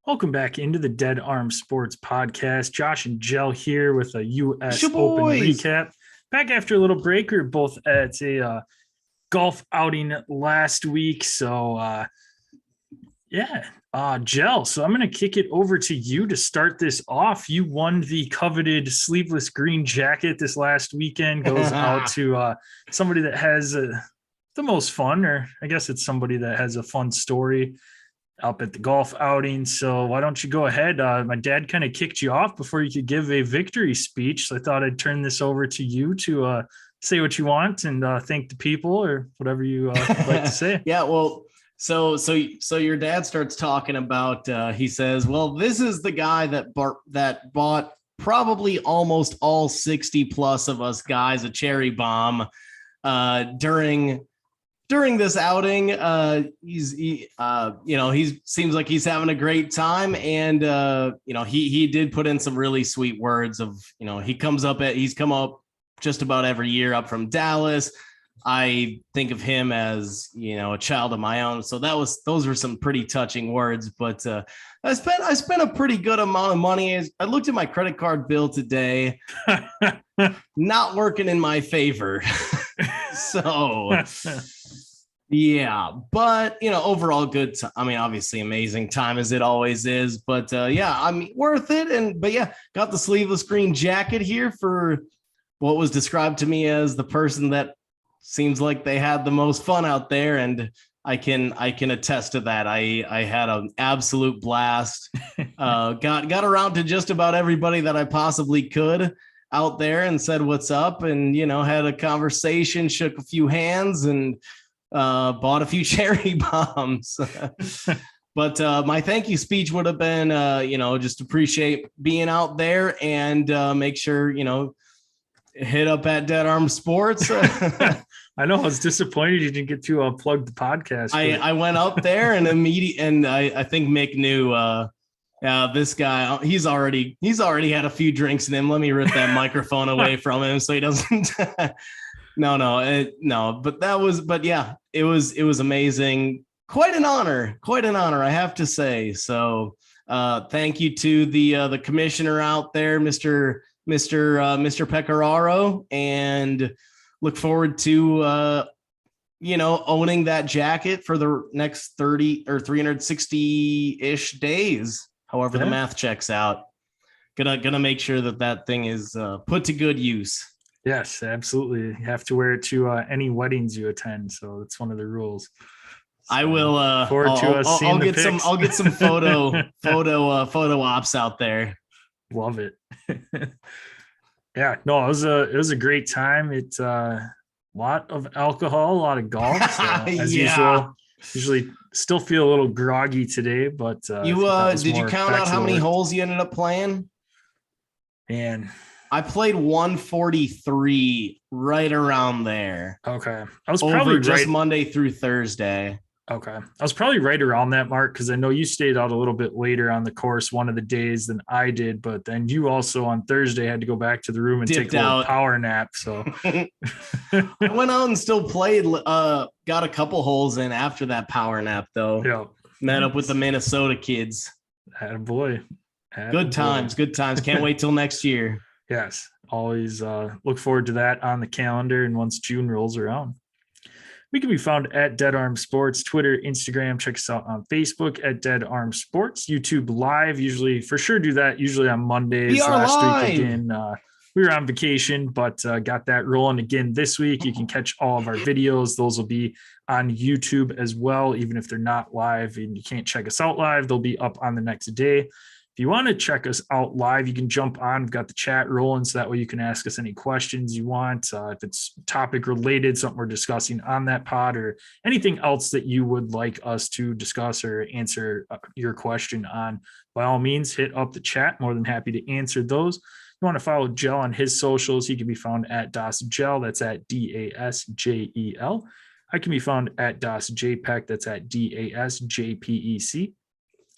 Welcome back into the Dead Arm Sports Podcast. Josh and Jell here with a U.S. Open boys. recap. Back after a little break. We were both at a golf outing last week. So, Jell. So I'm going to kick it over to you to start this off. You won the coveted sleeveless green jacket this last weekend. Goes out to somebody that has the most fun, or I guess it's somebody that has a fun story up at the golf outing. So why don't you go ahead? My dad kind of kicked you off before you could give a victory speech. So I thought I'd turn this over to you to say what you want and thank the people or whatever you would like to say. Yeah, well, so your dad starts talking about. He says, "Well, this is the guy that bought probably almost all 60 plus of us guys a cherry bomb during this outing. He seems like he's having a great time, and he did put in some really sweet words of, he's come up just about every year up from Dallas. I think of him as, a child of my own. So those were some pretty touching words, but I spent a pretty good amount of money. I looked at my credit card bill today, not working in my favor. So yeah, but overall good. Obviously amazing time as it always is, but worth it. But got the sleeveless green jacket here for what was described to me as the person that seems like they had the most fun out there, and I can attest to that. I had an absolute blast. Got around to just about everybody that I possibly could out there and said what's up, and had a conversation, shook a few hands, and bought a few cherry bombs. But my thank you speech would have been just appreciate being out there and make sure hit up at Dead Arm Sports. I know I was disappointed you didn't get to plug the podcast. I went up there and I think Mick knew this guy, he's already had a few drinks in him. Let me rip that microphone away from him so he doesn't. No. But it was amazing. Quite an honor, I have to say. So thank you to the commissioner out there, Mr. Pecoraro, and look forward to owning that jacket for the next 30 or 360-ish days, however the math checks out. Gonna make sure that thing is put to good use. Yes, absolutely. You have to wear it to any weddings you attend, so that's one of the rules. So I will. I'll get some photo ops out there. Love it. Yeah, no, it was a great time. It's a lot of alcohol, a lot of golf. So as usual, usually still feel a little groggy today, but did you count out how many holes you ended up playing? Man, I played 143, right around there. Okay, I was probably just Monday through Thursday. Okay. I was probably right around that mark because I know you stayed out a little bit later on the course one of the days than I did, but then you also on Thursday had to go back to the room and take a little power nap. So I went out and still played, got a couple holes in after that power nap though. Yeah. Met up with the Minnesota kids. Attaboy. Good times. Can't wait till next year. Yes. Always look forward to that on the calendar. And once June rolls around. We can be found at Dead Arm Sports, Twitter, Instagram. Check us out on Facebook at Dead Arm Sports, YouTube Live. Usually, for sure, do that usually on Mondays. Last week again, we were on vacation, but got that rolling again this week. You can catch all of our videos. Those will be on YouTube as well, even if they're not live and you can't check us out live. They'll be up on the next day. If you want to check us out live, you can jump on. We've got the chat rolling, so that way you can ask us any questions you want. If it's topic related, something we're discussing on that pod, or anything else that you would like us to discuss or answer your question on, by all means, hit up the chat. More than happy to answer those. If you want to follow Jell on his socials, he can be found at DasJel. That's at DASJEL. I can be found at DasJPEC. That's at DASJPEC.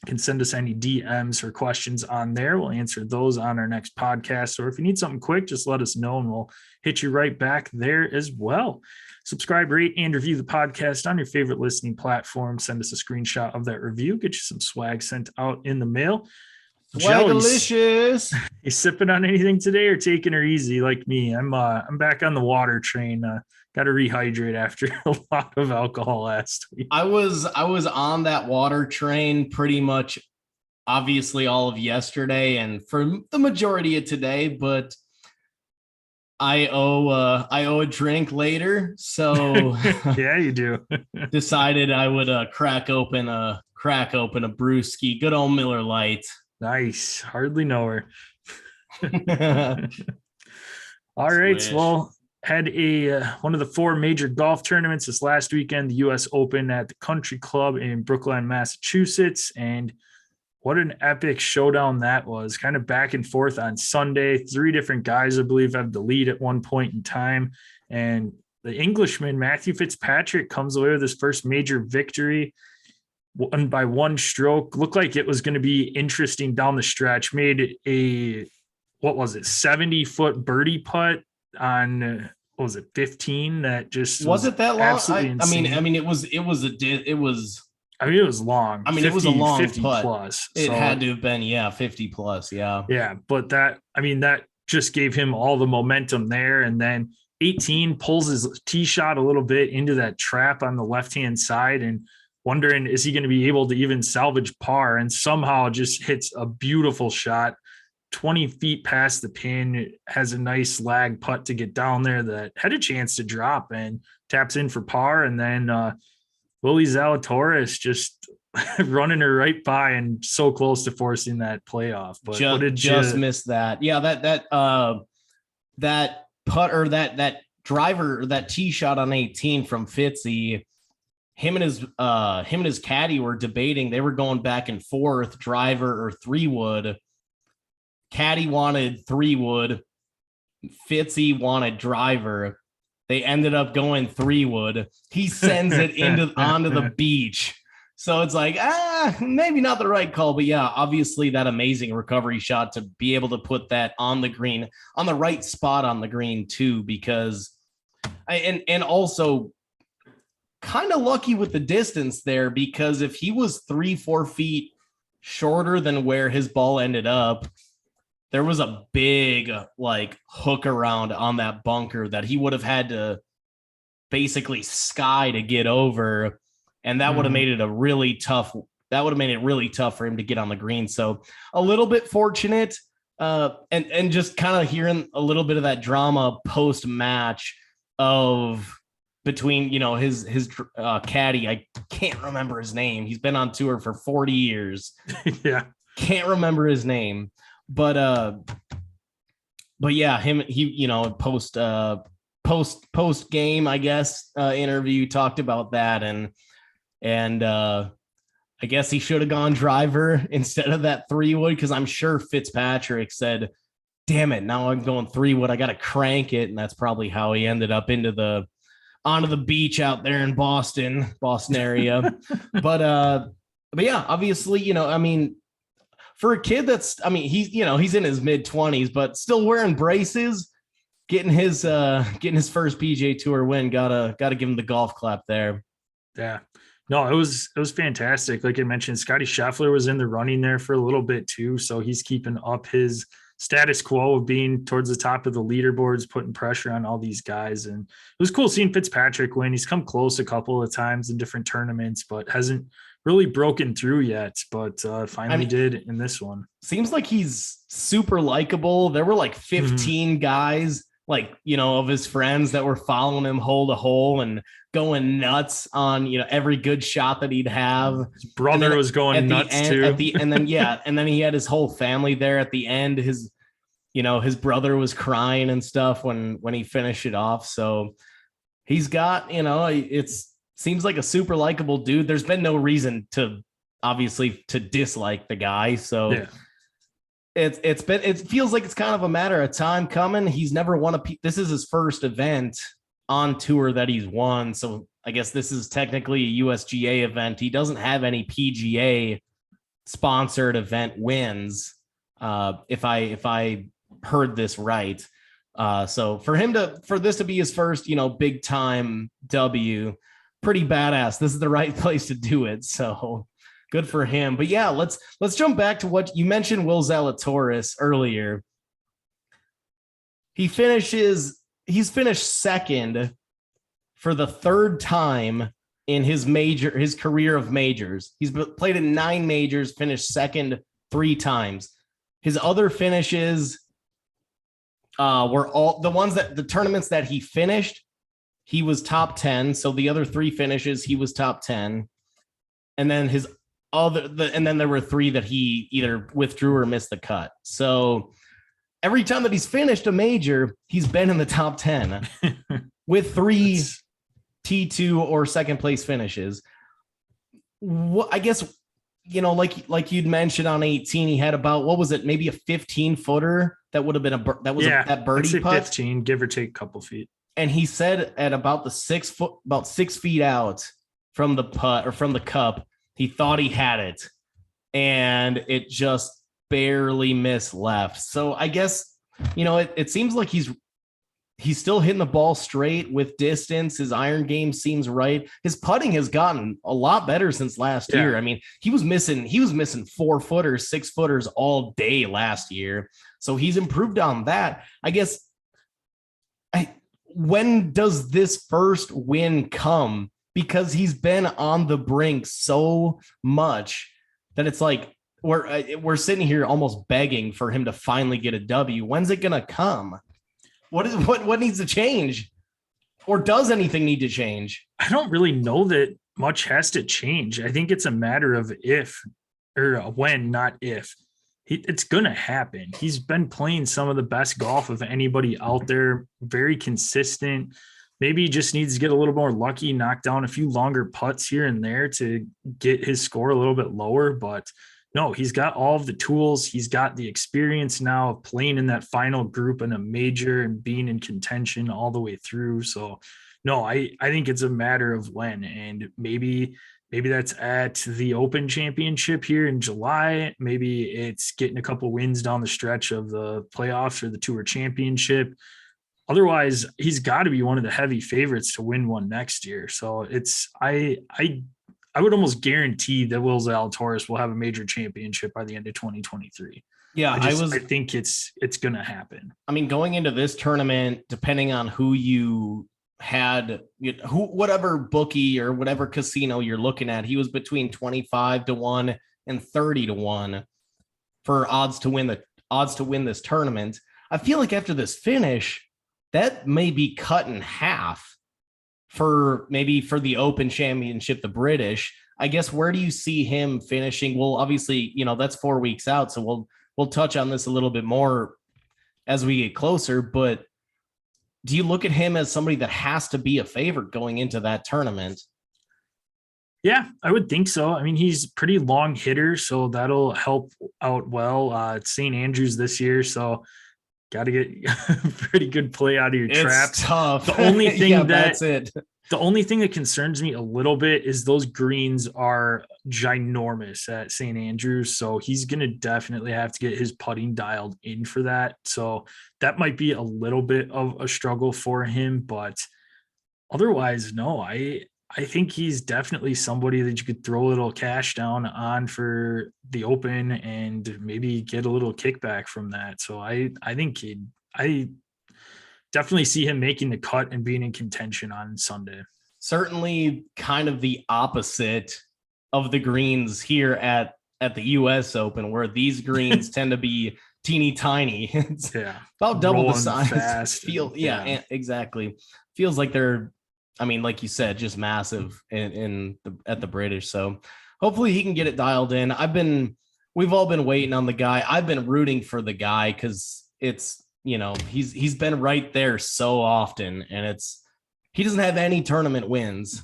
Can send us any DMs or questions on there. We'll answer those on our next podcast. Or if you need something quick, just let us know and we'll hit you right back there as well. Subscribe, rate, and review the podcast on your favorite listening platform. Send us a screenshot of that review. Get you some swag sent out in the mail. Swagalicious. You sipping on anything today or taking her easy like me? I'm back on the water train. Got to rehydrate after a lot of alcohol last week. I was on that water train pretty much, obviously all of yesterday and for the majority of today, but I owe a drink later, so yeah, you do. decided I would crack open a brewski, good old Miller Lite. Nice. Hardly know her. All right. Swish. Well, had one of the 4 major golf tournaments this last weekend, the U.S. Open at the Country Club in Brookline, Massachusetts. And what an epic showdown that was. Kind of back and forth on Sunday. 3 different guys, I believe, have the lead at one point in time. And the Englishman, Matthew Fitzpatrick, comes away with his first major victory. Won by 1 stroke. Looked like it was going to be interesting down the stretch. Made a 70-foot birdie putt on 15? That just was it that long? I mean, it was long. I mean, 50, it was a long 50 putt. Plus. It had to have been 50 plus. Yeah, but that just gave him all the momentum there, and then 18 pulls his tee shot a little bit into that trap on the left-hand side, and wondering, is he going to be able to even salvage par, and somehow just hits a beautiful shot 20 feet past the pin, has a nice lag putt to get down there that had a chance to drop and taps in for par. And then Willy Zalatoris just running her right by and so close to forcing that playoff. But just missed that. Yeah, that putt or that driver, that tee shot on 18 from Fitzy, him and his caddy were debating. They were going back and forth, driver or 3-wood. Caddy wanted 3-wood. Fitzy wanted driver. They ended up going 3-wood. He sends it onto the beach. So it's like, maybe not the right call, but yeah, obviously that amazing recovery shot to be able to put that on the green, on the right spot on the green too, because and also kind of lucky with the distance there, because if he was 3-4 feet shorter than where his ball ended up, there was a big hook around on that bunker that he would have had to basically sky to get over. And that would have made it really tough for him to get on the green. So a little bit fortunate, and just kind of hearing a little bit of that drama post match of between, his caddy. I can't remember his name. He's been on tour for 40 years. Yeah. Can't remember his name, but yeah, he post game, I guess, interview talked about that. And I guess he should have gone driver instead of that 3-wood, because I'm sure Fitzpatrick said, damn it, now I'm going 3-wood. I got to crank it. And that's probably how he ended up onto the beach out there in Boston area. but yeah, obviously, for a kid he's in his mid-20s, but still wearing braces, getting his first PGA Tour win. Gotta give him the golf clap there. Yeah. No, it was fantastic. Like I mentioned, Scotty Scheffler was in the running there for a little bit too. So he's keeping up his status quo of being towards the top of the leaderboards, putting pressure on all these guys. And it was cool seeing Fitzpatrick win. He's come close a couple of times in different tournaments, but hasn't really broken through yet, but finally did in this one. Seems like he's super likable. There were 15 guys, of his friends that were following him hole to hole and going nuts on, every good shot that he'd have. His brother was going nuts too. And then he had his whole family there at the end. His brother was crying and stuff when he finished it off. So he's got, seems like a super likable dude. There's been no reason to dislike the guy. So yeah. It feels like it's kind of a matter of time coming. He's never won this is his first event on tour that he's won. So I guess this is technically a USGA event. He doesn't have any PGA sponsored event wins. If I heard this right. So for this to be his first, big time W, pretty badass. This is the right place to do it. So good for him. But yeah, let's jump back to what you mentioned. Will Zalatoris earlier. He's finished second for the third time in his career of majors. He's played in 9 majors, finished second 3 times. His other finishes were all the tournaments that he finished, he was top 10. So the other 3 finishes, he was top 10. And then and then there were 3 that he either withdrew or missed the cut. So every time that he's finished a major, he's been in the top 10 with 3 T2 or second place finishes. I guess, like you'd mentioned on 18, he had about, what was it? Maybe a 15 footer that would have been that birdie putt. 15, give or take a couple feet. And he said at about 6 feet out from the putt or from the cup, he thought he had it, and it just barely missed left. So I guess, it seems like he's still hitting the ball straight with distance. His iron game seems right. His putting has gotten a lot better since last year. I mean, he was missing 4-footers, 6-footers all day last year. So he's improved on that. I guess, when does this first win come? Because he's been on the brink so much that it's like we're sitting here almost begging for him to finally get a W. When's it gonna come? What needs to change? Or does anything need to change? I don't really know that much has to change. I think it's a matter of if or when, not if. It's going to happen. He's been playing some of the best golf of anybody out there, very consistent. Maybe he just needs to get a little more lucky, knock down a few longer putts here and there to get his score a little bit lower. But no, he's got all of the tools. He's got the experience now of playing in that final group in a major and being in contention all the way through. So no, I think it's a matter of when, and maybe that's at the Open Championship here in July. Maybe it's getting a couple wins down the stretch of the playoffs or the Tour Championship. Otherwise, he's got to be one of the heavy favorites to win one next year. So I would almost guarantee that Will Zalatoris will have a major championship by the end of 2023. Yeah, I think it's going to happen. I mean, going into this tournament, depending on who you had, whatever bookie or whatever casino you're looking at, he was between 25-1 and 30-1 for odds to win this tournament. I feel like after this finish, that may be cut in half for the Open Championship, the British. I guess, where do you see him finishing? Well, obviously, that's 4 weeks out, so we'll touch on this a little bit more as we get closer, but do you look at him as somebody that has to be a favorite going into that tournament? Yeah, I would think so. I mean, he's pretty long hitter, so that'll help out well. It's St. Andrews this year, so got to get a pretty good play out of your traps. Tough. The only thing that's it. The only thing that concerns me a little bit is those greens are ginormous at St. Andrews. So he's going to definitely have to get his putting dialed in for that. So that might be a little bit of a struggle for him, but otherwise, no, I think he's definitely somebody that you could throw a little cash down on for the Open and maybe get a little kickback from that. So I think I definitely see him making the cut and being in contention on Sunday. Certainly kind of the opposite of the greens here at the US Open, where these greens tend to be teeny tiny. It's about double the size. Exactly. Feels like they're, I mean, like you said, just massive at the British. So hopefully he can get it dialed in. We've all been waiting on the guy. I've been rooting for the guy because it's, he's been right there so often, and he doesn't have any tournament wins,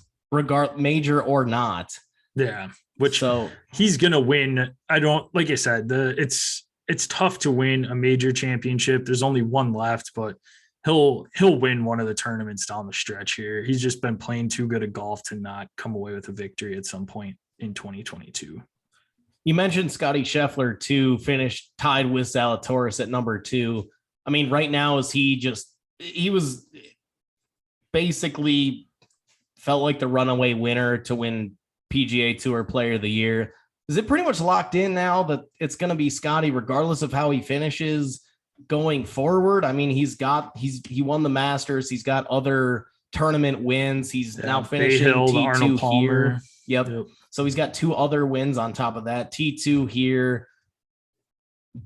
major or not. Yeah, he's gonna win. Like I said, it's tough to win a major championship. There's only one left, but he'll win one of the tournaments down the stretch here. He's just been playing too good at golf to not come away with a victory at some point in 2022. You mentioned Scotty Scheffler too, finished tied with Zalatoris at number 2. I mean, right now, he was basically felt like the runaway winner to win PGA Tour Player of the Year. Is it pretty much locked in now that it's going to be Scotty, regardless of how he finishes going forward? I mean, he won the Masters. He's got other tournament wins. He's now finishing T2 here. Yep. So he's got 2 other wins on top of that. T2 here.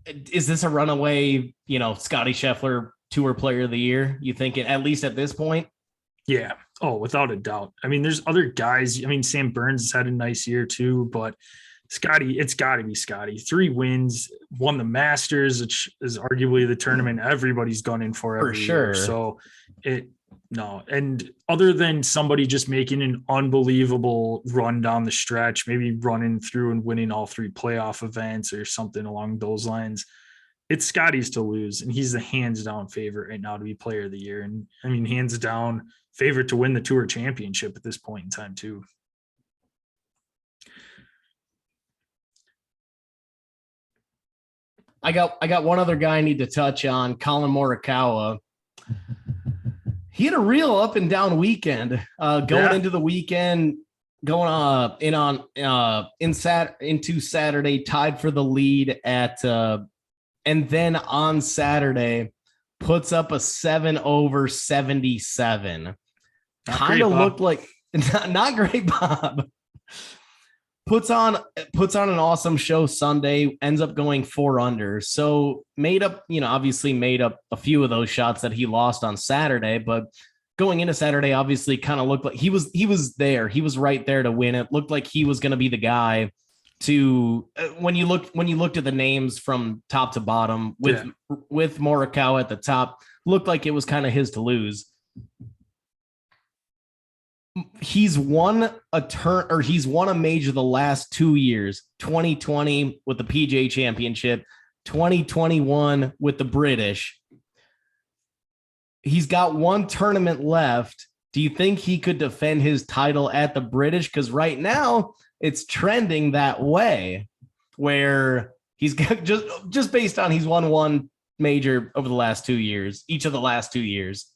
Is this a runaway, Scotty Scheffler Tour Player of the Year? You think at least at this point? Yeah. Oh, without a doubt. I mean, there's other guys. I mean, Sam Burns has had a nice year too, but Scotty, it's got to be Scotty. 3 wins, won the Masters, which is arguably the tournament everybody's gone in for every year. So and other than somebody just making an unbelievable run down the stretch, maybe running through and winning all 3 playoff events or something along those lines, it's Scotty's to lose. And he's the hands down favorite right now to be Player of the Year. And I mean, hands down favorite to win the Tour Championship at this point in time too. I got one other guy I need to touch on, Colin Morikawa. He had a real up and down weekend into the weekend, going into Saturday, tied for the lead and then on Saturday puts up a 7 over 77. Kind of looked like not great, Bob. Puts on an awesome show Sunday, ends up going 4 under. So obviously made up a few of those shots that he lost on Saturday, but going into Saturday, obviously kind of looked like he was there. He was right there to win it. Looked like he was going to be the guy to, when you looked at the names from top to bottom with Morikawa at the top, looked like it was kind of his to lose. He's won a major the last 2 years, 2020 with the PGA Championship, 2021 with the British. He's got 1 tournament left. Do you think he could defend his title at the British? Because right now it's trending that way, where he's got just based on he's won 1 major over the last 2 years, each of the last 2 years.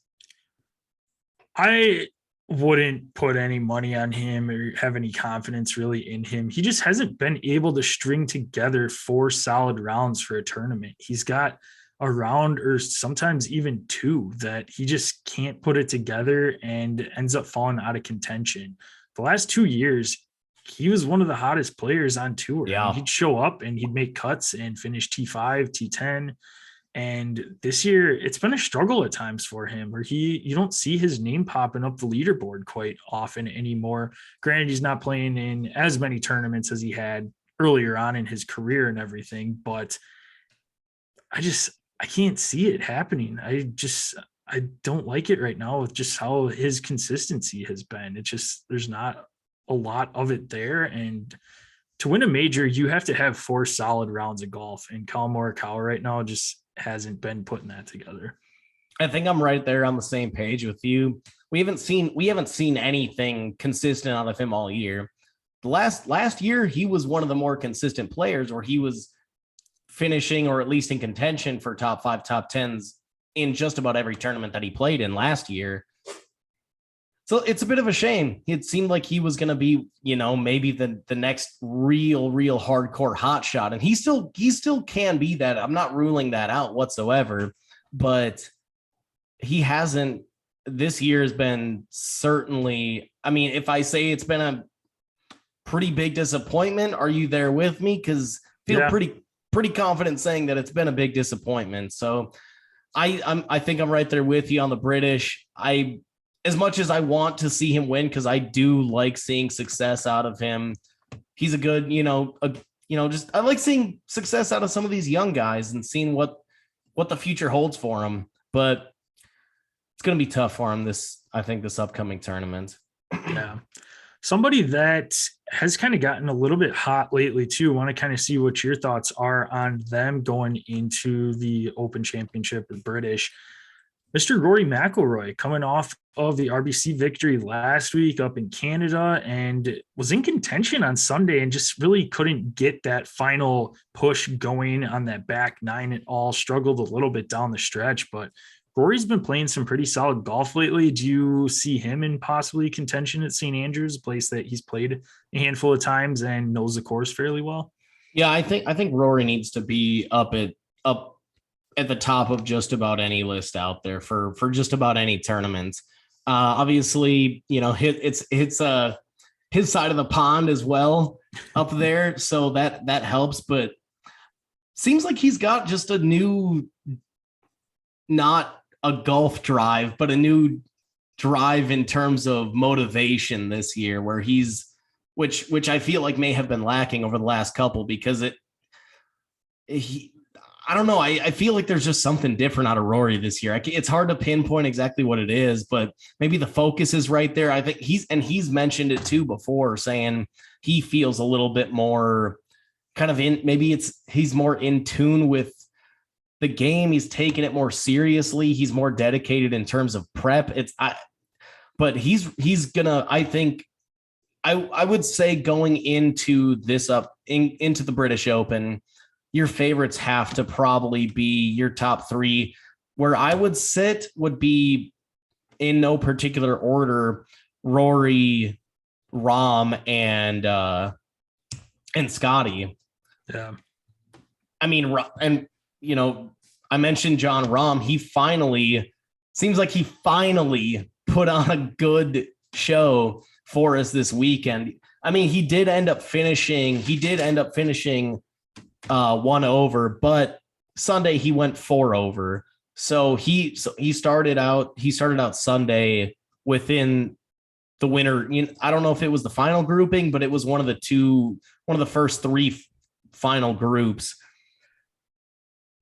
I wouldn't put any money on him or have any confidence really in him. He just hasn't been able to string together 4 solid rounds for a tournament. He's got a round or sometimes even 2 that he just can't put it together and ends up falling out of contention. The last 2 years, he was one of the hottest players on tour. Yeah. I mean, he'd show up and he'd make cuts and finish T5, T10. And this year, it's been a struggle at times for him where you don't see his name popping up the leaderboard quite often anymore. Granted, he's not playing in as many tournaments as he had earlier on in his career and everything, but I can't see it happening. I don't like it right now with just how his consistency has been. There's not a lot of it there. And to win a major, you have to have 4 solid rounds of golf. And Colin Morikawa right now just hasn't been putting that together. I think I'm right there on the same page with you. We haven't seen anything consistent out of him all year. The last year, he was one of the more consistent players where he was finishing or at least in contention for top 5, top 10s in just about every tournament that he played in last year. So it's a bit of a shame. It seemed like he was going to be, maybe the next real hardcore hot shot. And he still can be that. I'm not ruling that out whatsoever, but he hasn't. This year has been certainly, I mean, if I say it's been a pretty big disappointment, are you there with me? Because I feel pretty confident saying that it's been a big disappointment. So I think I'm right there with you on the British. As much as I want to see him win, because I do like seeing success out of him. He's a good, I like seeing success out of some of these young guys and seeing what the future holds for him. But it's going to be tough for him this upcoming tournament. Yeah. Somebody that has kind of gotten a little bit hot lately too. I want to kind of see what your thoughts are on them going into the Open Championship, the British. Mr. Rory McIlroy coming off of the RBC victory last week up in Canada and was in contention on Sunday and just really couldn't get that final push going on that back nine at all. Struggled a little bit down the stretch, but Rory's been playing some pretty solid golf lately. Do you see him in possibly contention at St. Andrews, a place that he's played a handful of times and knows the course fairly well? Yeah, I think Rory needs to be up at the top of just about any list out there for just about any tournament. Obviously, it's his side of the pond as well up there, so that helps. But seems like he's got just a new, not a golf drive, but a new drive in terms of motivation this year, where which I feel like may have been lacking over the last couple, because I don't know. I feel like there's just something different out of Rory this year. It's hard to pinpoint exactly what it is, but maybe the focus is right there. I think he's mentioned it too before, saying he feels a little bit more kind of he's more in tune with the game. He's taking it more seriously. He's more dedicated in terms of prep. But he's gonna, I think, I would say going into into the British Open, your favorites have to probably be your top three. Where I would sit would be, in no particular order, Rory, Rahm, and Scotty. Yeah. I mean, and I mentioned John Rahm. Seems like he finally put on a good show for us this weekend. I mean, he did end up finishing one over, but Sunday he went four over. So he started out Sunday within the winner. I don't know if it was the final grouping, but it was one of the first three final groups.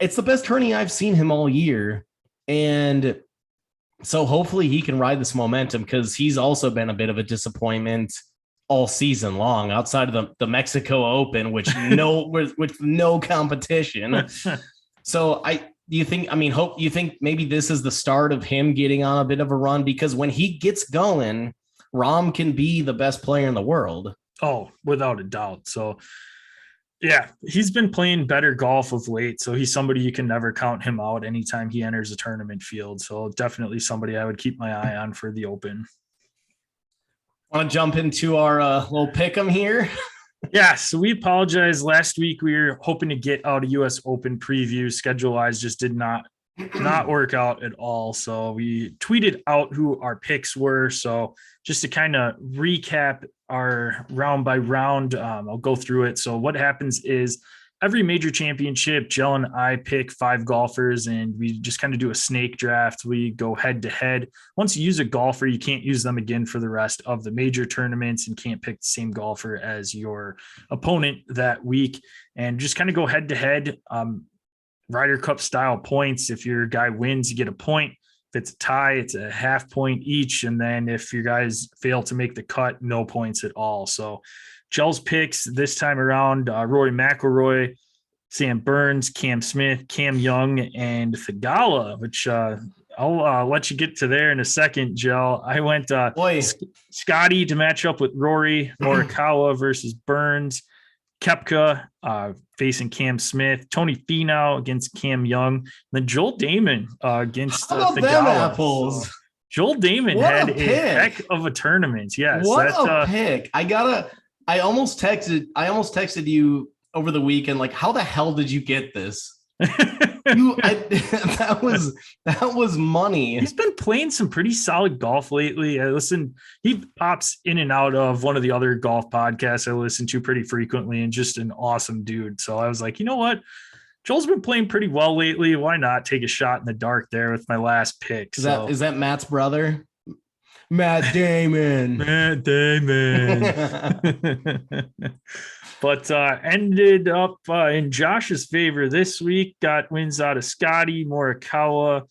It's the best tourney I've seen him all year. And so hopefully he can ride this momentum, because he's also been a bit of a disappointment all season long, outside of the Mexico Open, with no competition. So you think maybe this is the start of him getting on a bit of a run, because when he gets going, Rahm can be the best player in the world. Oh, without a doubt. So yeah, he's been playing better golf of late. So he's somebody you can never count him out anytime he enters a tournament field. So definitely somebody I would keep my eye on for the Open. Want to jump into our little pick'em here? Yeah, so we apologize. Last week we were hoping to get out a U.S. Open preview. Schedule-wise just did not work out at all. So we tweeted out who our picks were. So just to kind of recap our round by round, I'll go through it. So what happens is every major championship, Jill and I pick 5 golfers, and we just kind of do a snake draft. We go head to head. Once you use a golfer, you can't use them again for the rest of the major tournaments, and can't pick the same golfer as your opponent that week, and just kind of go head to head. Ryder Cup style points. If your guy wins, you get a point. If it's a tie, it's a half point each. And then if your guys fail to make the cut, no points at all. So Jell's picks this time around, Rory McIlroy, Sam Burns, Cam Smith, Cam Young, and Thigala, which I'll let you get to there in a second, Jell. I went Scotty to match up with Rory, Morikawa versus Burns, Koepka facing Cam Smith, Tony Finau against Cam Young, and then Joel Damon against Thigala. Apples? So Joel Damon had a heck of a tournament. Yes, what a pick! I almost texted you over the weekend, like, how the hell did you get this? That was money. He's been playing some pretty solid golf lately. He pops in and out of one of the other golf podcasts I listen to pretty frequently, and just an awesome dude. So I was like, you know what? Joel's been playing pretty well lately. Why not take a shot in the dark there with my last pick? Is that Matt's brother? Matt Damon. Matt Damon. But ended up in Josh's favor this week. Got wins out of Scotty, Morikawa,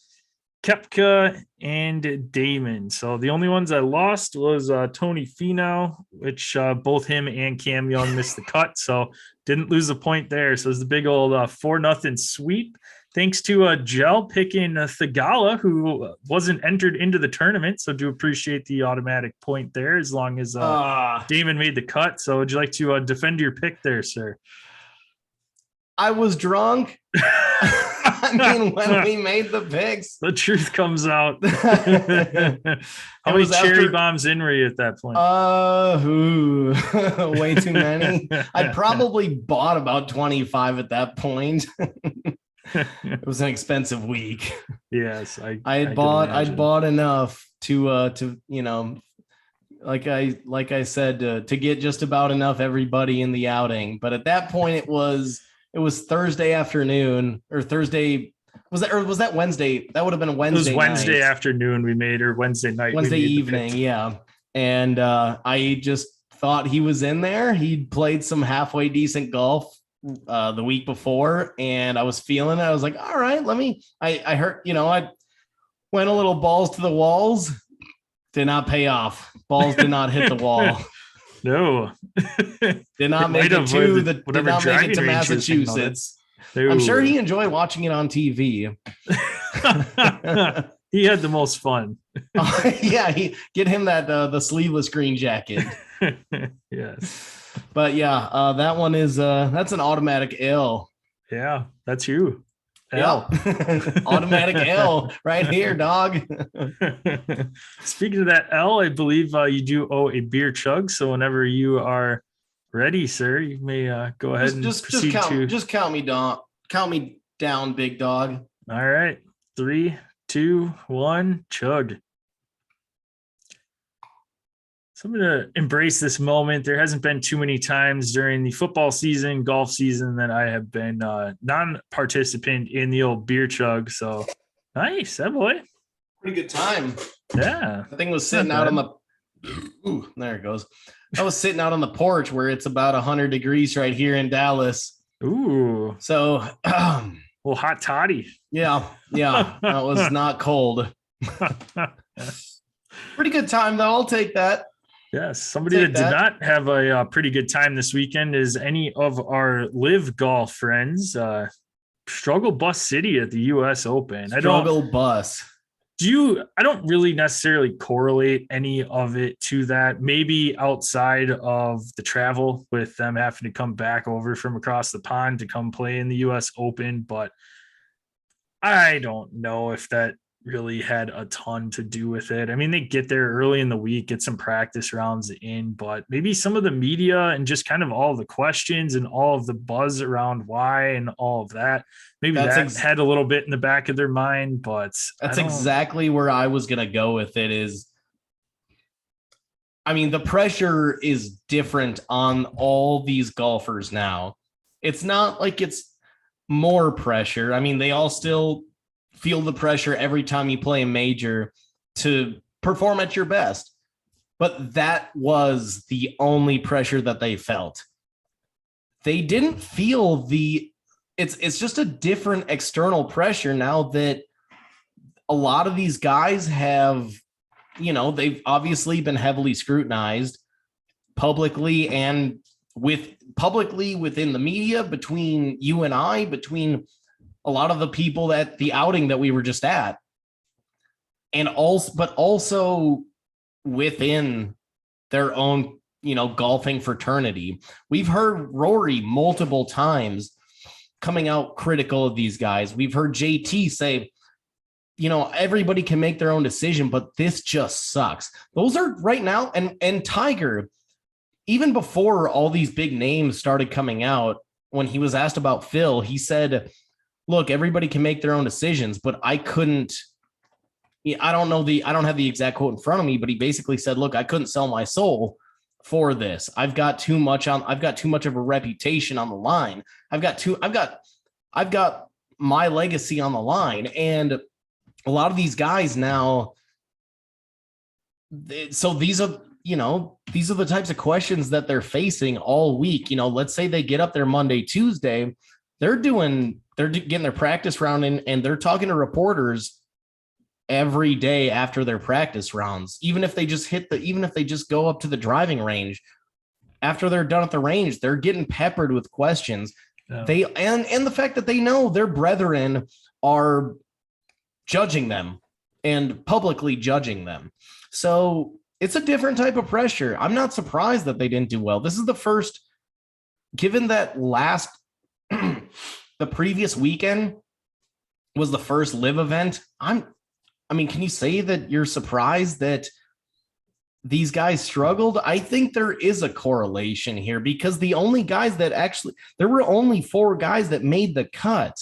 Koepka, and Damon. So the only ones I lost was Tony Finau, which both him and Cam Young missed the cut. So didn't lose a point there. So it's the big old 4-0 sweep. thanks to Gel picking Thagala, who wasn't entered into the tournament. So do appreciate the automatic point there, as long as Damon made the cut. So would you like to defend your pick there, sir? I was drunk. I mean, when we made the picks, the truth comes out. How many cherry bombs in were you at that point? Way too many. I probably bought about 25 at that point. It was an expensive week. Yes, I'd bought enough to you know, like I said, to get just about enough everybody in the outing. But at that point, it was Thursday afternoon, or Thursday. Was that Wednesday? That would have been a Wednesday. It was Wednesday afternoon we made, or Wednesday night. Wednesday evening, yeah. And I just thought he was in there. He'd played some halfway decent golf the week before, and I was feeling it. I was like, all right, I heard, I went a little balls to the walls. Did not pay off. Balls did not hit the wall. No. Did not make it to Massachusetts. I'm sure he enjoyed watching it on TV. He had the most fun. Yeah, get him that the sleeveless green jacket. Yes. But yeah, that one is that's an automatic L. Yeah, that's you. L. Automatic L right here, dog. Speaking of that L, I believe you do owe a beer chug. So whenever you are ready, sir, you may go ahead and proceed just count me down. Count me down, big dog. All right. 3, 2, 1, chug. So I'm going to embrace this moment. There hasn't been too many times during the football season, golf season, that I have been non-participant in the old beer chug. So nice, that boy. Pretty good time. Yeah. The thing was sitting out on the. Ooh, there it goes. I was sitting out on the porch where it's about 100 degrees right here in Dallas. Ooh. So, well, hot toddy. Yeah. That was not cold. Pretty good time, though. I'll take that. Yes, somebody that did not have a pretty good time this weekend is any of our LIV golf friends. Struggle Bus City at the U.S. Open. I don't really necessarily correlate any of it to that. Maybe outside of the travel with them having to come back over from across the pond to come play in the U.S. Open, but I don't know if that really had a ton to do with it. I mean, they get there early in the week, get some practice rounds in, but maybe some of the media and just kind of all the questions and all of the buzz around why and all of that, maybe that had a little bit in the back of their mind, but that's exactly where I was going to go with it is, I mean, the pressure is different on all these golfers now. It's not like it's more pressure. I mean, they all still feel the pressure every time you play a major to perform at your best. But that was the only pressure that they felt. They didn't feel it's just a different external pressure now that a lot of these guys have, they've obviously been heavily scrutinized publicly and within the media, between you and I, between a lot of the people at the outing that we were just at, and also within their own, golfing fraternity. We've heard Rory multiple times coming out critical of these guys. We've heard JT say, everybody can make their own decision, but this just sucks. Those are right now. And Tiger, even before all these big names started coming out, when he was asked about Phil, he said, look, everybody can make their own decisions, but I couldn't. I don't have the exact quote in front of me, but he basically said, look, I couldn't sell my soul for this. I've got too much of a reputation on the line. I've got my legacy on the line. And a lot of these guys now, so these are the types of questions that they're facing all week. Let's say they get up there Monday, Tuesday, they're getting their practice round in, and they're talking to reporters every day after their practice rounds. Even if they just go up to the driving range, after they're done at the range, they're getting peppered with questions. Yeah. They and the fact that they know their brethren are judging them and publicly judging them. So it's a different type of pressure. I'm not surprised that they didn't do well. This is the first, given that the previous weekend was the first live event. I mean, can you say that you're surprised that these guys struggled? I think there is a correlation here because the only guys that there were only 4 guys that made the cut.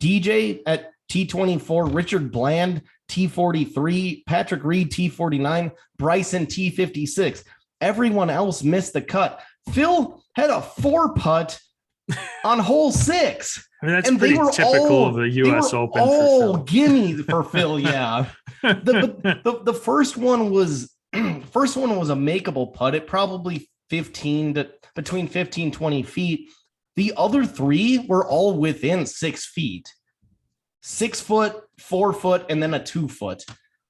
DJ at T24, Richard Bland, T43, Patrick Reed, T49, Bryson, T56. Everyone else missed the cut. Phil had a 4-putt on hole 6. I mean, that's pretty typical of the U.S. Open. Oh, gimme for Phil, yeah. The first one was a makeable putt. It probably between 15, 20 feet. The other 3 were all within 6 feet. 6 foot, 4 foot, and then a 2 foot.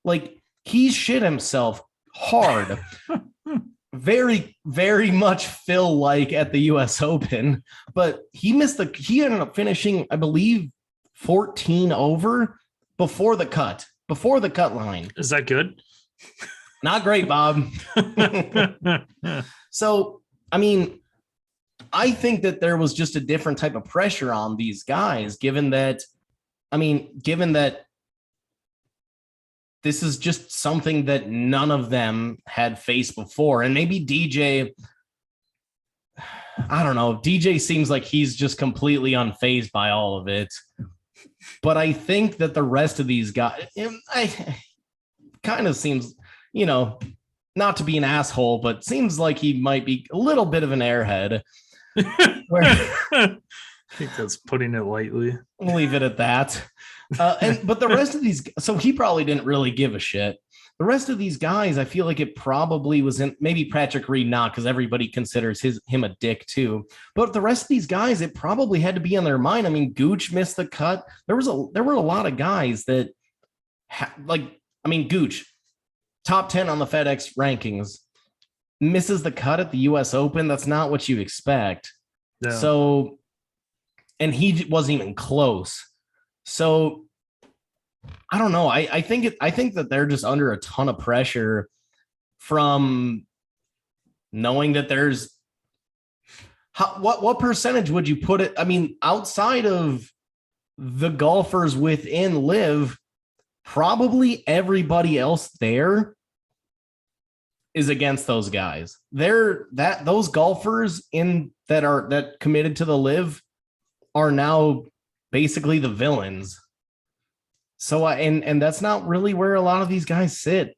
Like, he shit himself hard. Very, very much Phil like at the US Open, but he ended up finishing, I believe, 14 over before the cut line. Is that good? Not great, Bob. So, I mean, I think that there was just a different type of pressure on these guys, given that this is just something that none of them had faced before. And maybe DJ, I don't know. DJ seems like he's just completely unfazed by all of it. But I think that the rest of these guys, kind of seems, not to be an asshole, but seems like he might be a little bit of an airhead. I think that's putting it lightly. We'll leave it at that. But the rest of these, so he probably didn't really give a shit. The rest of these guys, I feel like it probably was in, maybe Patrick Reed not, because everybody considers him a dick too. But the rest of these guys, it probably had to be on their mind. I mean, Gooch missed the cut. There were a lot of guys that, Gooch, top 10 on the FedEx rankings, misses the cut at the U.S. Open. That's not what you expect. Yeah. So, and he wasn't even close. So I don't know. I think that they're just under a ton of pressure from knowing that there's what percentage would you put it? I mean, outside of the golfers within LIV, probably everybody else there is against those guys. Those golfers that committed to the LIV are now basically the villains. So and that's not really where a lot of these guys sit.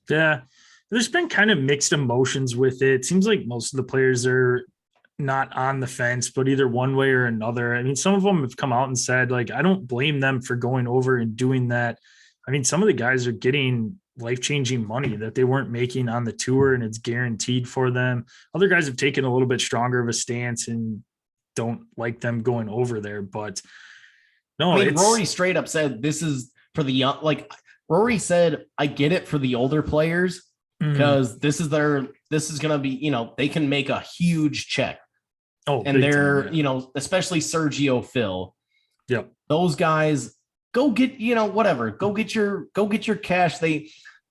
Yeah. There's been kind of mixed emotions with it. It seems like most of the players are not on the fence, but either one way or another. I mean, some of them have come out and said, like, I don't blame them for going over and doing that. I mean, some of the guys are getting life-changing money that they weren't making on the tour, and it's guaranteed for them. Other guys have taken a little bit stronger of a stance and don't like them going over there. But no, I mean, Rory straight up said this is for the young. Like, Rory said, I get it for the older players because this is going to be, they can make a huge check. Oh, and they're, especially Sergio, Phil. Yep. Those guys go get, whatever, go get your cash.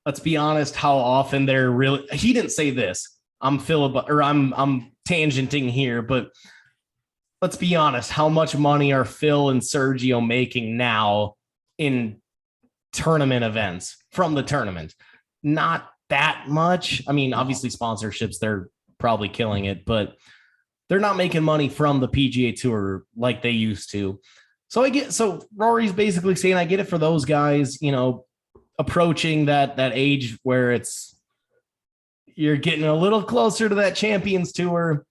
Let's be honest, how often they're really, he didn't say this. I'm tangenting here, but let's be honest, how much money are Phil and Sergio making now in tournament events from the tournament? Not that much. I mean, obviously sponsorships, they're probably killing it, but they're not making money from the PGA Tour like they used to. So Rory's basically saying, I get it for those guys, approaching that age where you're getting a little closer to that Champions Tour.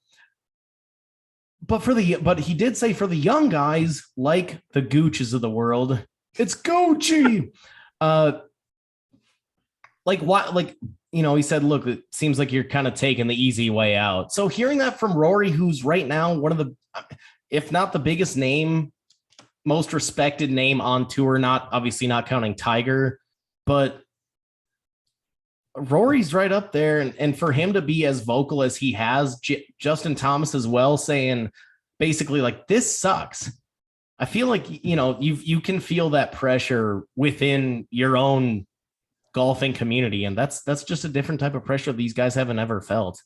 But he did say for the young guys, like the Gooches of the world, it's Gucci. He said, look, it seems like you're kind of taking the easy way out. So hearing that from Rory, who's right now one of the, if not the biggest name, most respected name on tour, obviously not counting Tiger, but Rory's right up there, and for him to be as vocal as he has, Justin Thomas as well, saying basically like this sucks. I feel like you can feel that pressure within your own golfing community, and that's just a different type of pressure these guys haven't ever felt.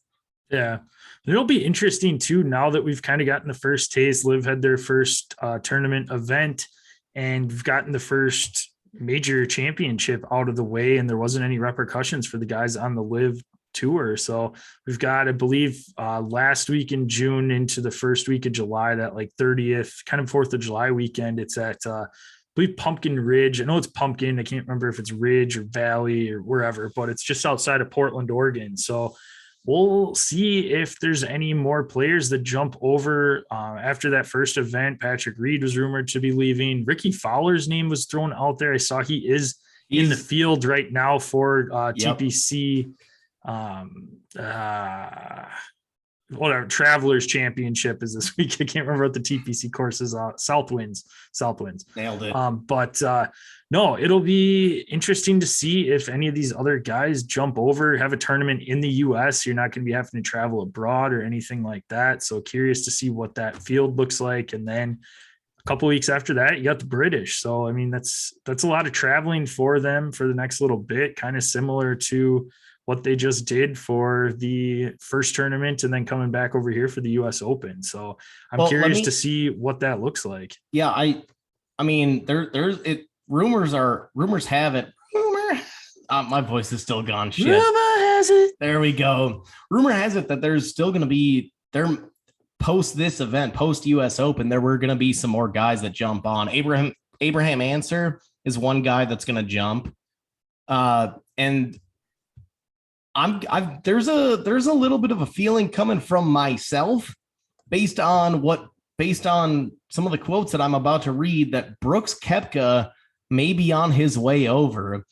Yeah. It'll be interesting too, now that we've kind of gotten the first taste. LIV had their first tournament event, and we've gotten the first major championship out of the way, and there wasn't any repercussions for the guys on the LIV Tour. So we've got, I believe, last week in June into the first week of July, that like 30th, kind of 4th of July weekend. It's at, I believe, Pumpkin Ridge. I know it's Pumpkin. I can't remember if it's Ridge or Valley or wherever, but it's just outside of Portland, Oregon. So we'll see if there's any more players that jump over after that first event. Patrick Reed was rumored to be leaving. Ricky Fowler's name was thrown out there. I saw he's in the field right now for TPC. Whatever, Travelers Championship is this week. I can't remember what the TPC course is. Southwinds. Nailed it. But no, it'll be interesting to see if any of these other guys jump over, have a tournament in the US. You're not going to be having to travel abroad or anything like that. So curious to see what that field looks like. And then a couple weeks after that, you got the British. So, I mean, that's a lot of traveling for them for the next little bit, kind of similar to what they just did for the first tournament and then coming back over here for the US Open. So I'm curious to see what that looks like. Yeah. I mean, rumors have it. My voice is still gone. Shit. Rumor has it. There we go. Rumor has it that there's still going to be post this event, post US Open, there were going to be some more guys that jump on. Abraham Answer is one guy that's going to jump. And there's a little bit of a feeling coming from myself based on some of the quotes that I'm about to read, that Brooks Koepka may be on his way over.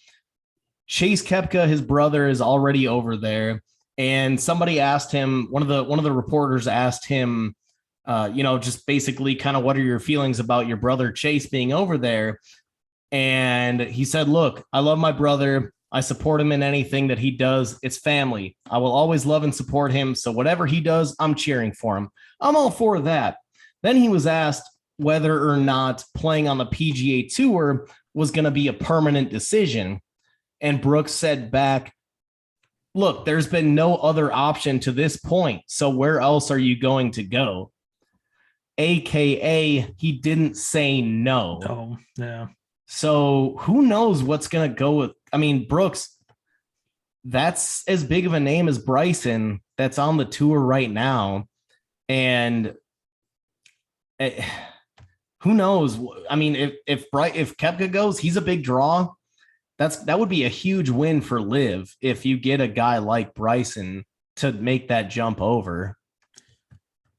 Chase Koepka, his brother, is already over there. And somebody asked him, one of the reporters asked him, just basically kind of what are your feelings about your brother Chase being over there? And he said, look, I love my brother. I support him in anything that he does. It's family. I will always love and support him. So whatever he does, I'm cheering for him. I'm all for that. Then he was asked whether or not playing on the PGA Tour was going to be a permanent decision. And Brooks said back, look, there's been no other option to this point. So where else are you going to go? AKA, he didn't say no. Oh, yeah. So who knows what's going to go with, I mean, Brooks, that's as big of a name as Bryson that's on the tour right now. And who knows? I mean, if Koepka goes, he's a big draw. That would be a huge win for LIV if you get a guy like Bryson to make that jump over.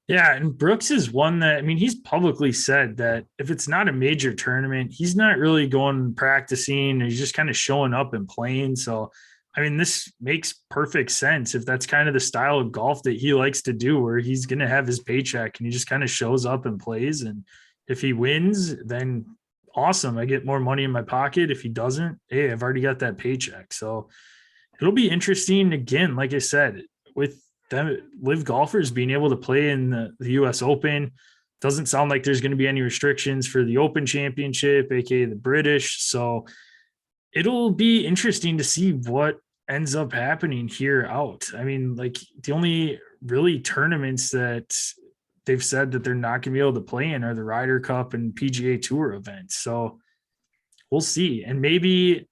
Yeah, and Brooks is one that, I mean, he's publicly said that if it's not a major tournament, he's not really going practicing. He's just kind of showing up and playing. So, I mean, this makes perfect sense if that's kind of the style of golf that he likes to do, where he's going to have his paycheck and he just kind of shows up and plays. And if he wins, then awesome, I get more money in my pocket. If he doesn't, hey, I've already got that paycheck. So it'll be interesting. Again, like I said, with them LIV golfers being able to play in the US Open, doesn't sound like there's going to be any restrictions for the Open Championship, aka the British. So it'll be interesting to see what ends up happening here out. I mean, like, the only really tournaments that they've said that they're not going to be able to play in are the Ryder Cup and PGA Tour events. So we'll see. And maybe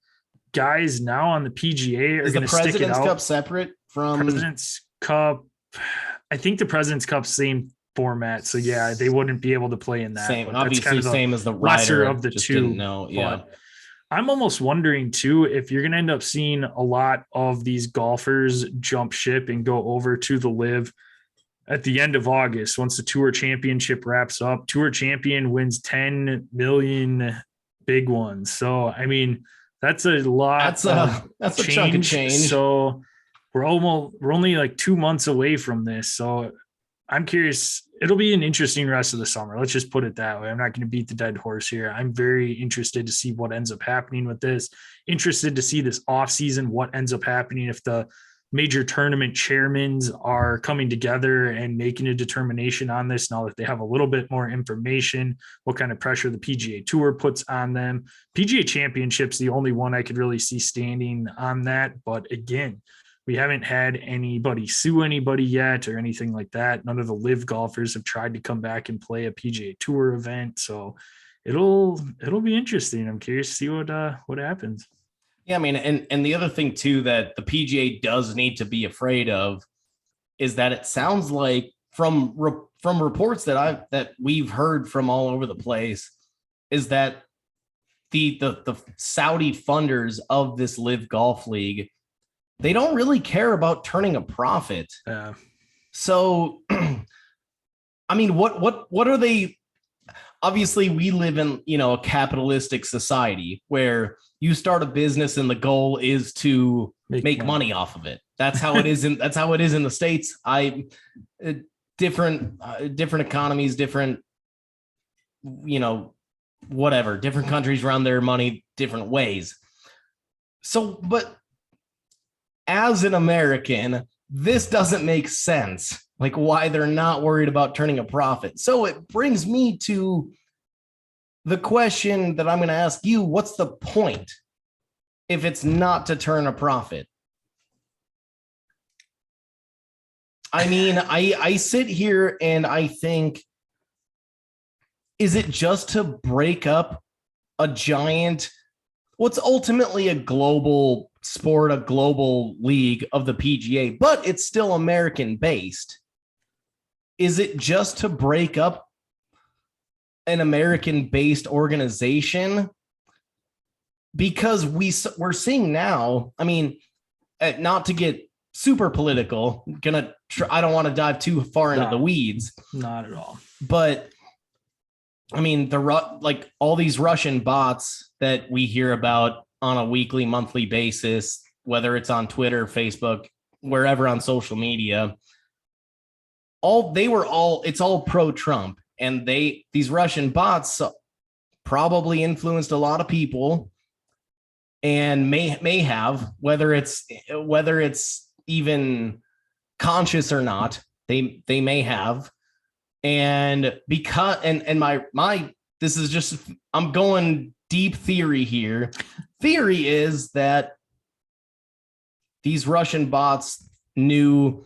guys now on the PGA are going to stick it out. Is the President's Cup separate from President's Cup? I think the President's Cup, same format. So yeah, they wouldn't be able to play in that. Same, obviously kind of same as the lesser Ryder of the two. No, yeah. But I'm almost wondering too, if you're going to end up seeing a lot of these golfers jump ship and go over to the LIV at the end of August, once the Tour Championship wraps up. Tour champion wins 10 million big ones. So, I mean, that's a lot. That's a chunk of change. So we're only like 2 months away from this. So I'm curious. It'll be an interesting rest of the summer. Let's just put it that way. I'm not going to beat the dead horse here. I'm very interested to see what ends up happening with this. Interested to see this offseason, what ends up happening if the major tournament chairmans are coming together and making a determination on this now that they have a little bit more information, what kind of pressure the PGA Tour puts on them. PGA Championship's the only one I could really see standing on that. But again, we haven't had anybody sue anybody yet or anything like that. None of the LIV golfers have tried to come back and play a PGA Tour event. So it'll be interesting. I'm curious to see what happens. Yeah, I mean, and the other thing too that the PGA does need to be afraid of is that it sounds like from reports that we've heard from all over the place is that the Saudi funders of this LIV Golf League, they don't really care about turning a profit. So, I mean, what are they? Obviously, we live in, a capitalistic society where you start a business and the goal is to make money off of it. That's how it is. That's how it is in the States. Different economies, different, whatever, different countries run their money different ways. So, but as an American, this doesn't make sense. Like why they're not worried about turning a profit. So it brings me to the question that I'm going to ask you. What's the point if it's not to turn a profit? I mean, I sit here and I think, is it just to break up a giant, what's ultimately a global sport, a global league of the PGA, but it's still American based? Is it just to break up an American-based organization? Because we're seeing now, I mean, not to get super political, I don't want to dive too far into the weeds. Not at all. But, I mean, like all these Russian bots that we hear about on a weekly, monthly basis, whether it's on Twitter, Facebook, wherever on social media, it's all pro-Trump, and these Russian bots probably influenced a lot of people and may have, whether it's even conscious or not, they may have. And because my this is just, I'm going deep theory here. Theory is that these Russian bots knew,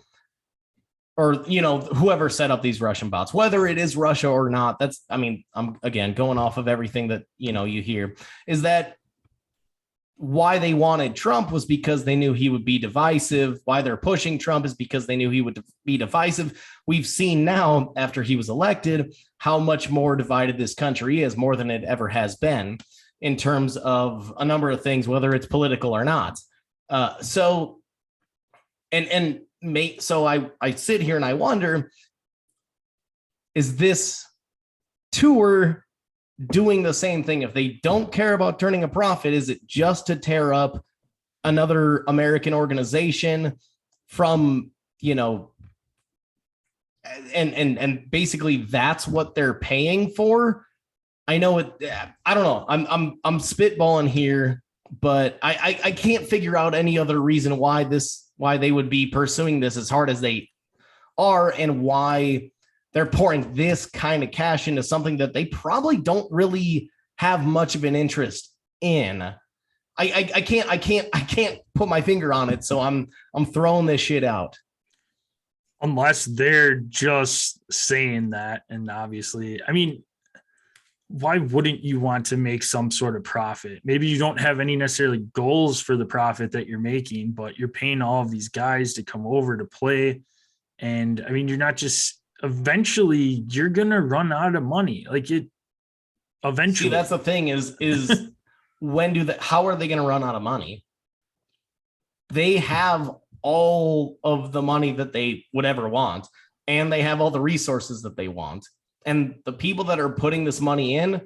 or, whoever set up these Russian bots, whether it is Russia or not, I'm again, going off of everything that, you hear, is that why they wanted Trump was because they knew he would be divisive. Why they're pushing Trump is because they knew he would be divisive. We've seen now, after he was elected, how much more divided this country is, more than it ever has been, in terms of a number of things, whether it's political or not. So I sit here and I wonder, is this tour doing the same thing? If they don't care about turning a profit, is it just to tear up another American organization from, and basically that's what they're paying for? I know it. I don't know. I'm spitballing here, but I can't figure out any other reason why they would be pursuing this as hard as they are, and why they're pouring this kind of cash into something that they probably don't really have much of an interest in. I can't put my finger on it, so I'm throwing this shit out. Unless they're just saying that, and obviously, I mean, why wouldn't you want to make some sort of profit? Maybe you don't have any necessarily goals for the profit that you're making, but you're paying all of these guys to come over to play. And I mean, you're not just, eventually you're going to run out of money. Like it eventually. See, that's the thing is how are they going to run out of money? They have all of the money that they would ever want, and they have all the resources that they want. And the people that are putting this money in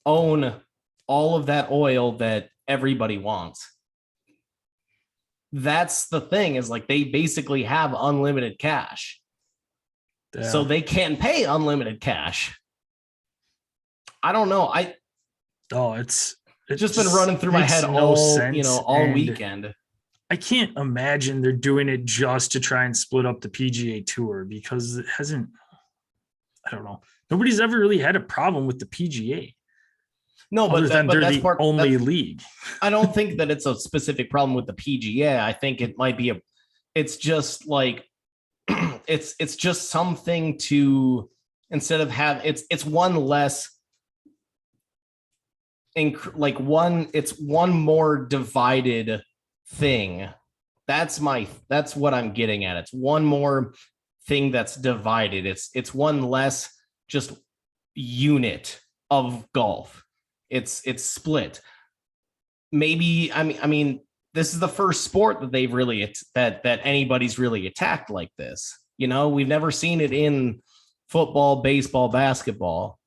own all of that oil that everybody wants. That's the thing, is like they basically have unlimited cash. so they can pay unlimited cash. I don't know. It's just been running through my head all weekend. I can't imagine they're doing it just to try and split up the PGA Tour, because it hasn't. I don't know. Nobody's ever really had a problem with the PGA. No, but that's the only league. I don't think that it's a specific problem with the PGA. I think it might be it's just like it's just something to, instead of it's one less. It's one more divided thing. That's what I'm getting at. It's one more thing that's divided. It's one less just unit of golf. It's split. Maybe I mean this is the first sport that they've really that anybody's really attacked like this. We've never seen it in football, baseball, basketball.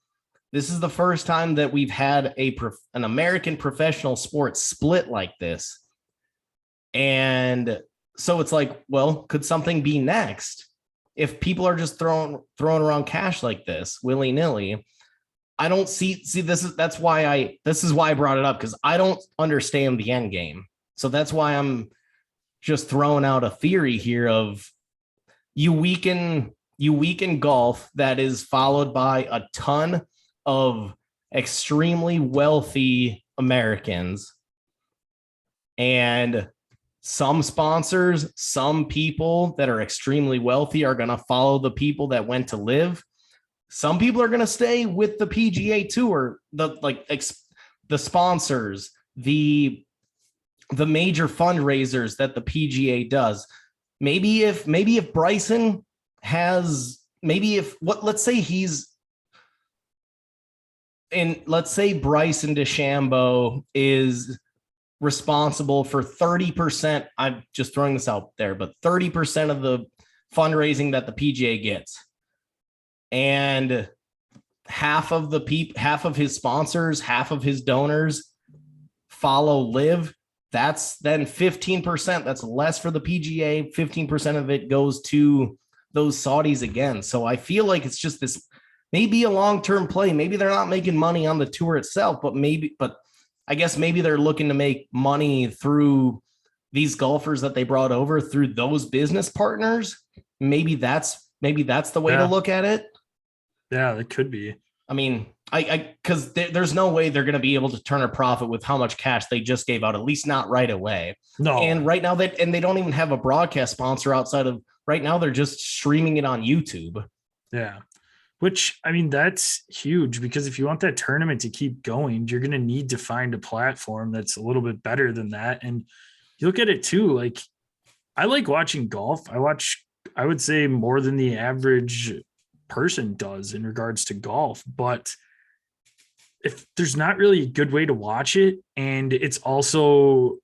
This is the first time that we've had an American professional sport split like this. And so it's like, well, could something be next? If people are just throwing around cash like this, willy-nilly, I don't see this is why I brought it up, because I don't understand the end game. So that's why I'm just throwing out a theory here of you weaken golf that is followed by a ton of extremely wealthy Americans, and some sponsors, some people that are extremely wealthy are going to follow the people that went to LIV. Some people are going to stay with the PGA Tour, the sponsors, the major fundraisers that the PGA does. Maybe if Bryson has, let's say Bryson DeChambeau is responsible for 30%. I'm just throwing this out there, but 30% of the fundraising that the PGA gets, and half of his sponsors, half of his donors follow LIV. That's then 15%. That's less for the PGA. 15% of it goes to those Saudis again. So I feel like it's just this, maybe a long-term play. Maybe they're not making money on the tour itself, but I guess maybe they're looking to make money through these golfers that they brought over through those business partners. Maybe that's the way to look at it. Yeah, that could be. I mean, because there's no way they're going to be able to turn a profit with how much cash they just gave out, at least not right away. No. And right now they don't even have a broadcast sponsor outside of, right now they're just streaming it on YouTube. Yeah. Which, I mean, that's huge, because if you want that tournament to keep going, you're going to need to find a platform that's a little bit better than that. And you look at it too, like, I like watching golf. I would say more than the average person does in regards to golf, but if there's not really a good way to watch it, and it's also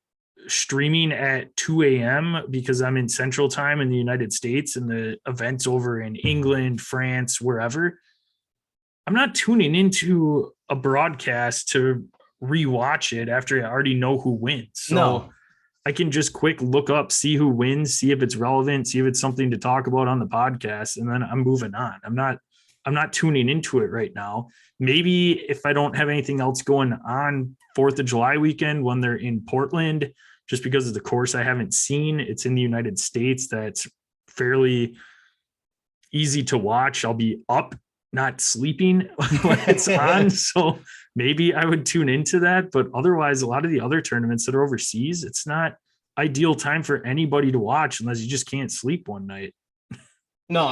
streaming at 2 a.m. because I'm in Central Time in the United States and the event's over in England, France, wherever, I'm not tuning into a broadcast to rewatch it after I already know who wins. So no. I can just quick look up, see who wins, see if it's relevant, see if it's something to talk about on the podcast, and then I'm moving on. I'm not tuning into it right now. Maybe if I don't have anything else going on 4th of July weekend when they're in Portland, just because of the course I haven't seen, it's in the United States, that's fairly easy to watch. I'll be up, not sleeping when it's on. So maybe I would tune into that. But otherwise, a lot of the other tournaments that are overseas, it's not ideal time for anybody to watch unless you just can't sleep one night. No,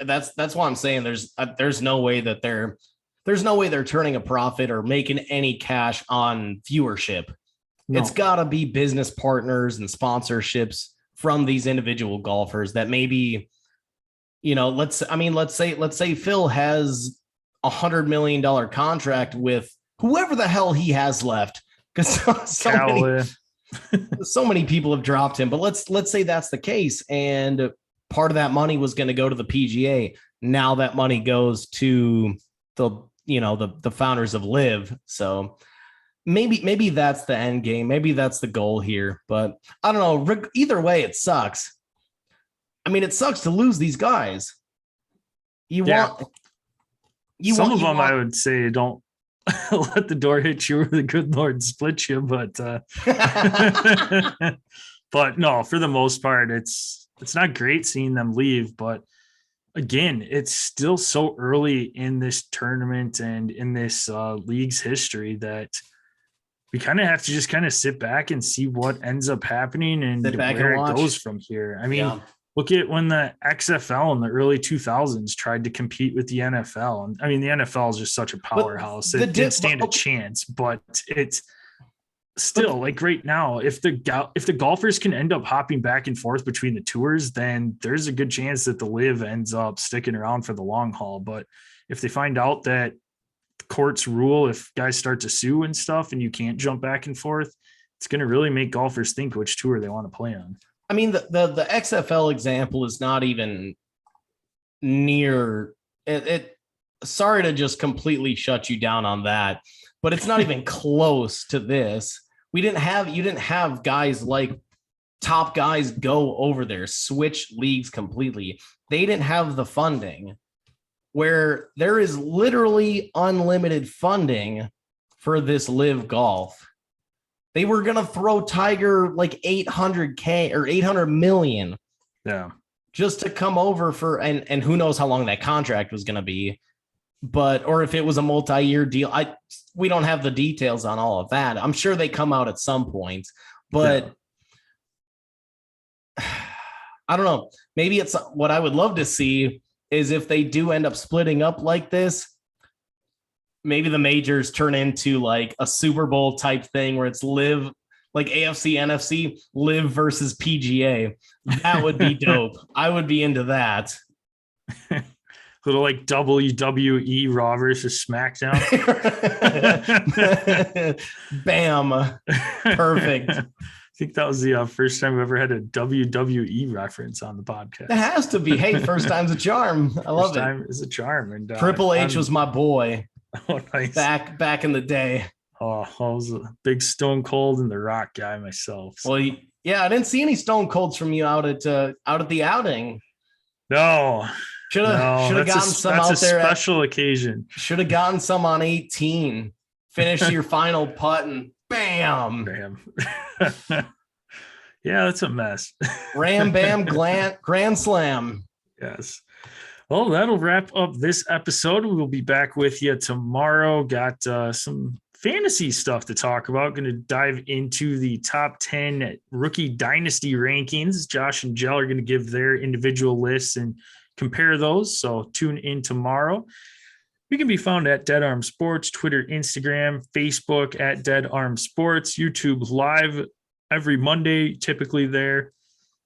that's why I'm saying there's no way that they're turning a profit or making any cash on viewership. No. It's got to be business partners and sponsorships from these individual golfers that maybe, let's say Phil has $100 million contract with whoever the hell he has left, because so many people have dropped him. But let's say that's the case, and part of that money was going to go to the PGA. Now that money goes to the founders of LIV. So maybe that's the end game. Maybe that's the goal here. But I don't know. Either way, it sucks. I mean, it sucks to lose these guys. Yeah. Some of them, want... I would say, don't let the door hit you or the good Lord split you. But but no, for the most part, it's not great seeing them leave. But again, it's still so early in this tournament and in this league's history that we kind of have to just kind of sit back and see what ends up happening and where it goes from here. I mean, look at when the XFL in the early 2000s tried to compete with the NFL. And I mean, the NFL is just such a powerhouse. It didn't stand a chance, but it's still like right now, if the golfers can end up hopping back and forth between the tours, then there's a good chance that the LIV ends up sticking around for the long haul. But if they find out that the courts rule, if guys start to sue and stuff and you can't jump back and forth, it's going to really make golfers think which tour they want to play on. I mean, the XFL example is not even near it. Sorry to just completely shut you down on that, but it's not even close to this. You didn't have guys like top guys go over there, switch leagues completely. They didn't have the funding where there is literally unlimited funding for this LIV golf. They were going to throw Tiger like $800K or $800 million. Yeah. Just to come over for, and who knows how long that contract was going to be, or if it was a multi-year deal. We don't have the details on all of that. I'm sure they come out at some point, but I don't know. Maybe it's what I would love to see is if they do end up splitting up like this, maybe the majors turn into like a Super Bowl type thing where it's LIV, like AFC, NFC, LIV versus PGA. That would be dope. I would be into that. Little like WWE Raw versus SmackDown. Bam. Perfect. I think that was the first time we ever had a WWE reference on the podcast. It has to be. Hey, first time's a charm. I love it. First time is a charm. And Triple H was my boy. Oh, nice. Back in the day. Oh, I was a big Stone Cold and The Rock guy myself. So. Well, yeah, I didn't see any Stone Colds from you out at the outing. No. Should have gotten some out there. That's a special occasion. Should have gotten some on 18. Finish your final putt and bam. Yeah, that's a mess. Ram, bam, grand slam. Yes. Well, that'll wrap up this episode. We will be back with you tomorrow. Got some fantasy stuff to talk about. Going to dive into the top 10 rookie dynasty rankings. Josh and Jell are going to give their individual lists and compare those. So tune in tomorrow. We can be found at Dead Arm Sports, Twitter, Instagram, Facebook at Dead Arm Sports, YouTube live every Monday, typically there.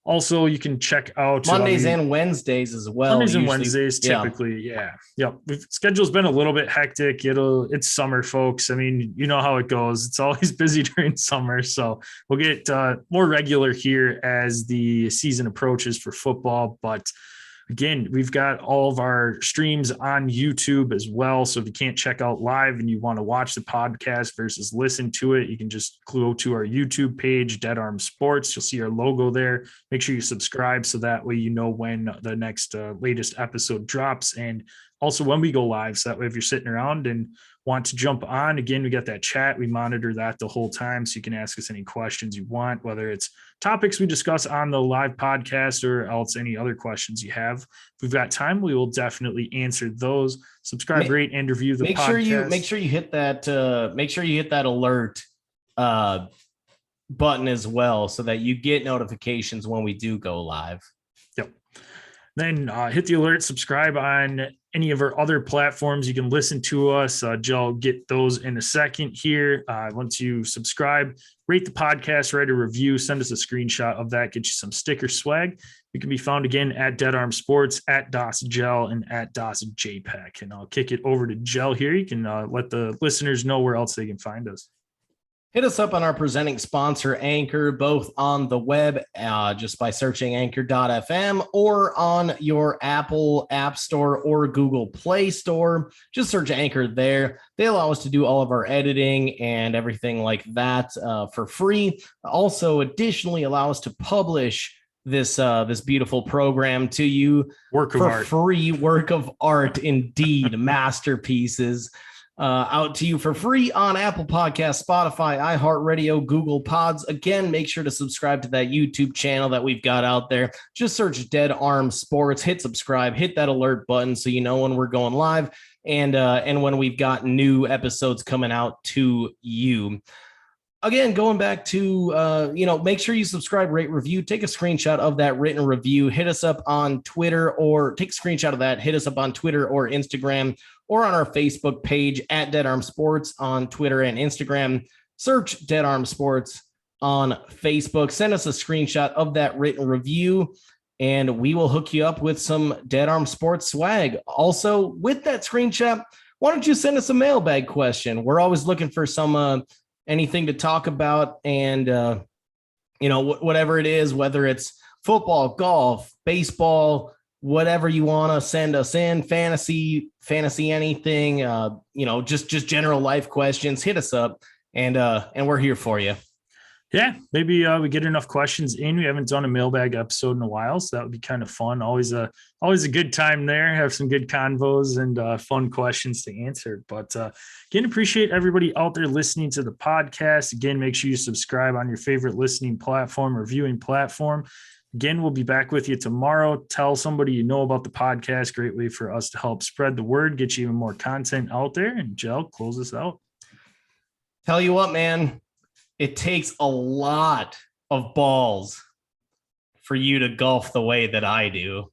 Also, you can check out Mondays and Wednesdays as well. Mondays and Wednesdays, typically. Yeah. Yep. Schedule's been a little bit hectic. It's summer, folks. I mean, you know how it goes. It's always busy during summer. So we'll get more regular here as the season approaches for football. But again, we've got all of our streams on YouTube as well. So if you can't check out live and you want to watch the podcast versus listen to it, you can just go to our YouTube page, Dead Arm Sports. You'll see our logo there. Make sure you subscribe so that way you know when the next latest episode drops. And also when we go live, so that way if you're sitting around and want to jump on, again, we got that chat. We monitor that the whole time. So you can ask us any questions you want, whether it's topics we discuss on the live podcast or else any other questions you have. If we've got time, we will definitely answer those. Subscribe, rate, and review the podcast. Make sure you hit that alert button as well so that you get notifications when we do go live. Yep. Then hit the alert, subscribe on any of our other platforms. You can listen to us. Joe, get those in a second here. Once you subscribe, rate the podcast, write a review, send us a screenshot of that, get you some sticker swag. We can be found again at Dead Arm Sports, at DOS Gel, and at DOS JPEG. And I'll kick it over to Gel here. You can let the listeners know where else they can find us. Hit us up on our presenting sponsor, Anchor, both on the web, just by searching anchor.fm, or on your Apple App Store or Google Play Store. Just search Anchor there. They allow us to do all of our editing and everything like that for free. Also, additionally, allow us to publish this beautiful program to you Work of for art. free. Work of art, indeed. Masterpieces. Out to you for free on Apple Podcasts, Spotify, iHeartRadio, Google Pods. Again, make sure to subscribe to that YouTube channel that we've got out there. Just search Dead Arm Sports, hit subscribe, hit that alert button so you know when we're going live and when we've got new episodes coming out to you. Again, going back to, make sure you subscribe, rate, review, take a screenshot of that written review, hit us up on Twitter or take a screenshot of that, hit us up on Twitter or Instagram or on our Facebook page at Dead Arm Sports on Twitter and Instagram. Search Dead Arm Sports on Facebook. Send us a screenshot of that written review and we will hook you up with some Dead Arm Sports swag. Also, with that screenshot, why don't you send us a mailbag question? We're always looking for some anything to talk about and whatever it is, whether it's football, golf, baseball, whatever you want to send us in, fantasy anything, just general life questions, hit us up and we're here for you. Yeah, maybe we get enough questions in. We haven't done a mailbag episode in a while, so that would be kind of fun. Always a good time there. Have some good convos and fun questions to answer. But again, appreciate everybody out there listening to the podcast. Again, make sure you subscribe on your favorite listening platform or viewing platform. Again, we'll be back with you tomorrow. Tell somebody you know about the podcast. Great way for us to help spread the word, get you even more content out there. And Jell, close us out. Tell you what, man. It takes a lot of balls for you to golf the way that I do.